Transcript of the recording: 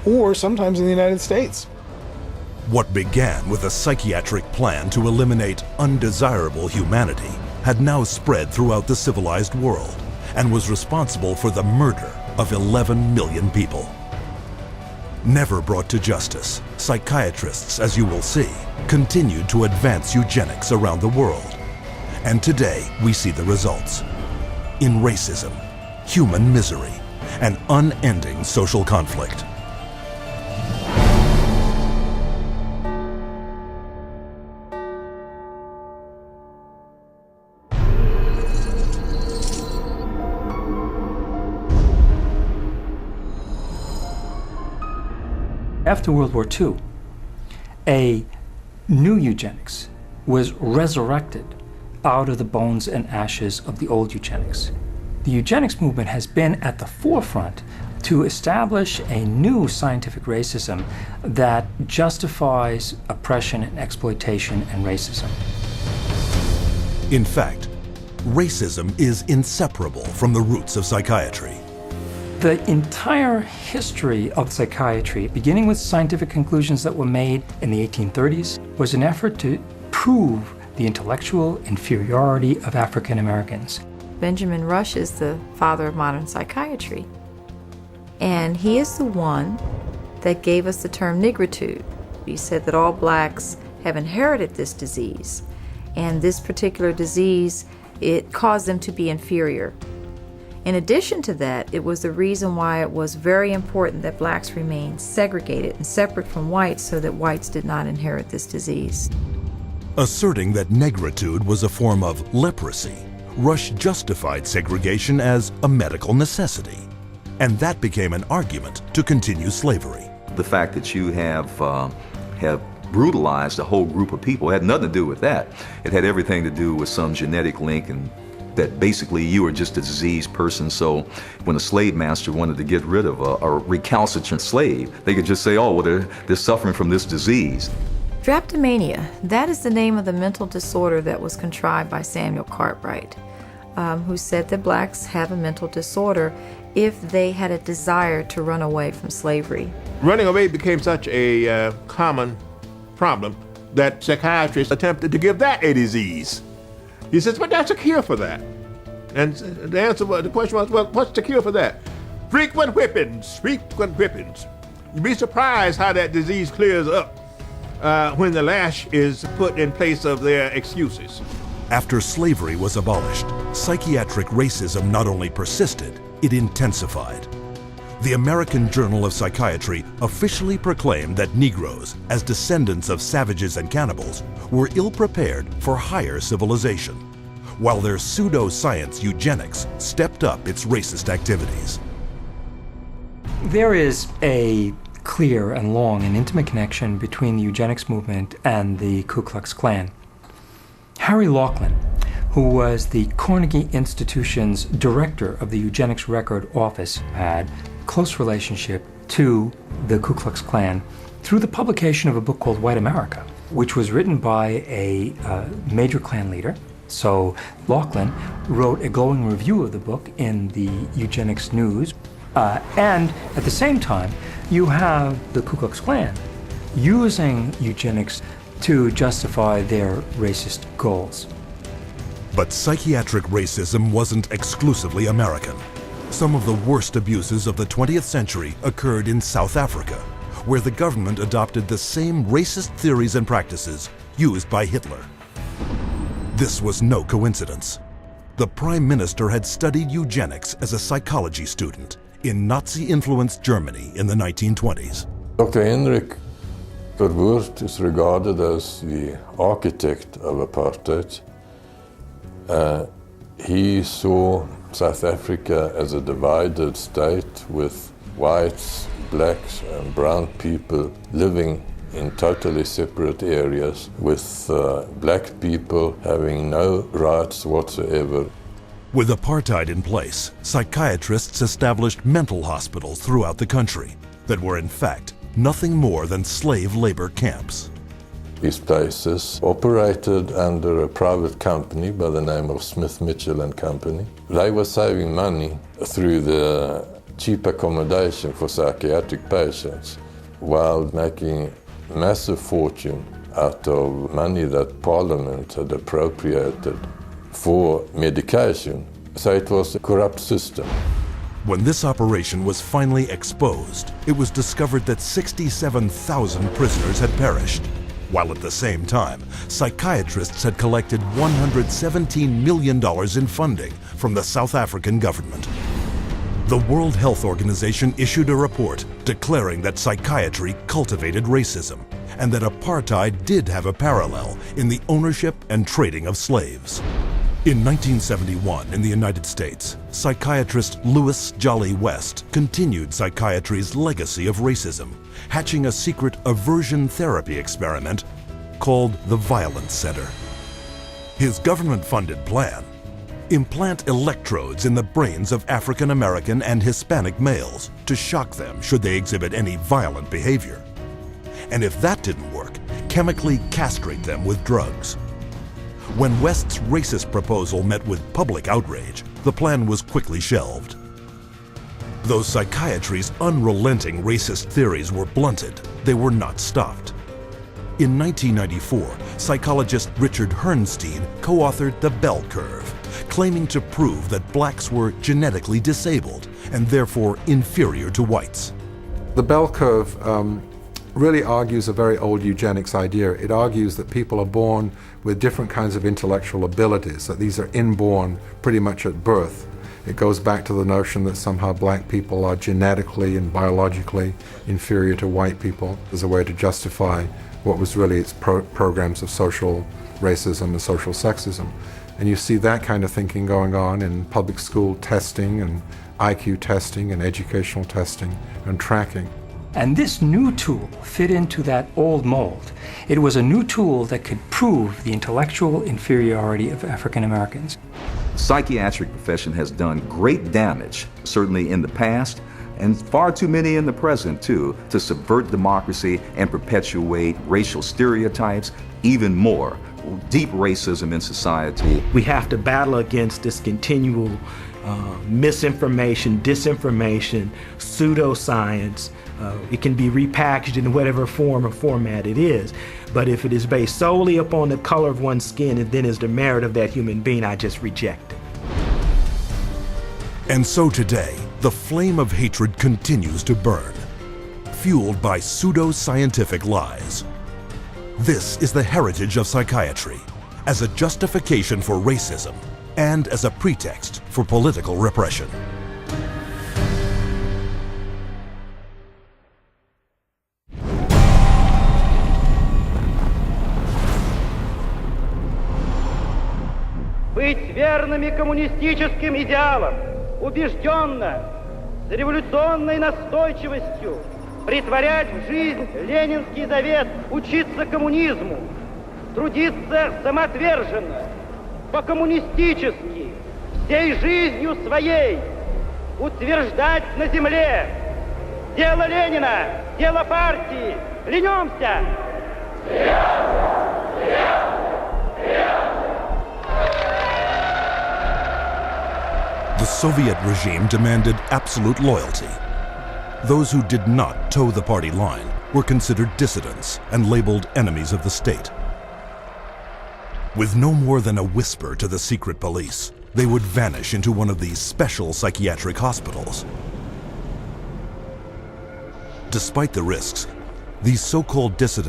or sometimes in the United States. What began with a psychiatric plan to eliminate undesirable humanity had now spread throughout the civilized world and was responsible for the murder of 11 million people. Never brought to justice, psychiatrists, as you will see, continued to advance eugenics around the world. And today we see the results. In racism, human misery, and unending social conflict. After World War II, a new eugenics was resurrected out of the bones and ashes of the old eugenics. The eugenics movement has been at the forefront to establish a new scientific racism that justifies oppression and exploitation and racism. In fact, racism is inseparable from the roots of psychiatry. The entire history of psychiatry, beginning with scientific conclusions that were made in the 1830s, was an effort to prove the intellectual inferiority of African Americans. Benjamin Rush is the father of modern psychiatry. And he is the one that gave us the term nigritude. He said that all blacks have inherited this disease. And this particular disease, it caused them to be inferior. In addition to that, it was the reason why it was very important that blacks remain segregated and separate from whites so that whites did not inherit this disease. Asserting that negritude was a form of leprosy, Rush justified segregation as a medical necessity. And that became an argument to continue slavery. The fact that you have brutalized a whole group of people had nothing to do with that. It had everything to do with some genetic link, and that basically you were just a diseased person. So when a slave master wanted to get rid of a recalcitrant slave, they could just say, oh, well, they're suffering from this disease. Drapetomania, that is the name of the mental disorder that was contrived by Samuel Cartwright, who said that blacks have a mental disorder if they had a desire to run away from slavery. Running away became such a common problem that psychiatrists attempted to give that a disease. He says, but that's a cure for that. And the question was, well, what's the cure for that? Frequent whippings, frequent whippings. You'd be surprised how that disease clears up when the lash is put in place of their excuses. After slavery was abolished, psychiatric racism not only persisted, it intensified. The American Journal of Psychiatry officially proclaimed that Negroes, as descendants of savages and cannibals, were ill-prepared for higher civilization, while their pseudo-science eugenics stepped up its racist activities. There is a clear and long and intimate connection between the eugenics movement and the Ku Klux Klan. Harry Laughlin, who was the Carnegie Institution's director of the Eugenics Record Office, had close relationship to the Ku Klux Klan through the publication of a book called White America, which was written by a major Klan leader. So Laughlin wrote a glowing review of the book in the Eugenics News. And at the same time, you have the Ku Klux Klan using eugenics to justify their racist goals. But psychiatric racism wasn't exclusively American. Some of the worst abuses of the 20th century occurred in South Africa, where the government adopted the same racist theories and practices used by Hitler. This was no coincidence. The Prime Minister had studied eugenics as a psychology student in Nazi-influenced Germany in the 1920s. Dr. Hendrik Verwoerd is regarded as the architect of apartheid. He saw South Africa as a divided state with whites, blacks and brown people living in totally separate areas, with black people having no rights whatsoever. With apartheid in place, psychiatrists established mental hospitals throughout the country that were in fact nothing more than slave labor camps. These places operated under a private company by the name of Smith, Mitchell and Company. They were saving money through the cheap accommodation for psychiatric patients while making massive fortune out of money that Parliament had appropriated for medication. So it was a corrupt system. When this operation was finally exposed, it was discovered that 67,000 prisoners had perished, while at the same time, psychiatrists had collected $117 million in funding from the South African government. The World Health Organization issued a report declaring that psychiatry cultivated racism and that apartheid did have a parallel in the ownership and trading of slaves. In 1971, in the United States, psychiatrist Louis Jolly West continued psychiatry's legacy of racism, hatching a secret aversion therapy experiment called the Violence Center. His government-funded plan: implant electrodes in the brains of African American and Hispanic males to shock them should they exhibit any violent behavior. And if that didn't work, chemically castrate them with drugs. When West's racist proposal met with public outrage, the plan was quickly shelved. Though psychiatry's unrelenting racist theories were blunted, they were not stopped. In 1994, psychologist Richard Herrnstein co-authored The Bell Curve, claiming to prove that blacks were genetically disabled and therefore inferior to whites. The bell curve really argues a very old eugenics idea. It argues that people are born with different kinds of intellectual abilities, that these are inborn pretty much at birth. It goes back to the notion that somehow black people are genetically and biologically inferior to white people as a way to justify what was really its programs of social racism and social sexism. And you see that kind of thinking going on in public school testing and IQ testing and educational testing and tracking. And this new tool fit into that old mold. It was a new tool that could prove the intellectual inferiority of African Americans. The psychiatric profession has done great damage, certainly in the past, and far too many in the present too, to subvert democracy and perpetuate racial stereotypes, even more, deep racism in society. We have to battle against this continual misinformation, disinformation, pseudoscience. It can be repackaged in whatever form or format it is. But if it is based solely upon the color of one's skin and then is the merit of that human being, I just reject it. And so today, the flame of hatred continues to burn, fueled by pseudo-scientific lies. This is the heritage of psychiatry, as a justification for racism and as a pretext for political repression. Быть верными коммунистическим идеалам, убежденно, с революционной настойчивостью претворять в жизнь ленинский завет, учиться коммунизму, трудиться самоотверженно, по-коммунистически, всей жизнью своей, утверждать на земле дело Ленина, дело партии. Клянемся! The Soviet regime demanded absolute loyalty. Those who did not toe the party line were considered dissidents and labeled enemies of the state. With no more than a whisper to the secret police, they would vanish into one of these special psychiatric hospitals. Despite the risks, these so-called dissidents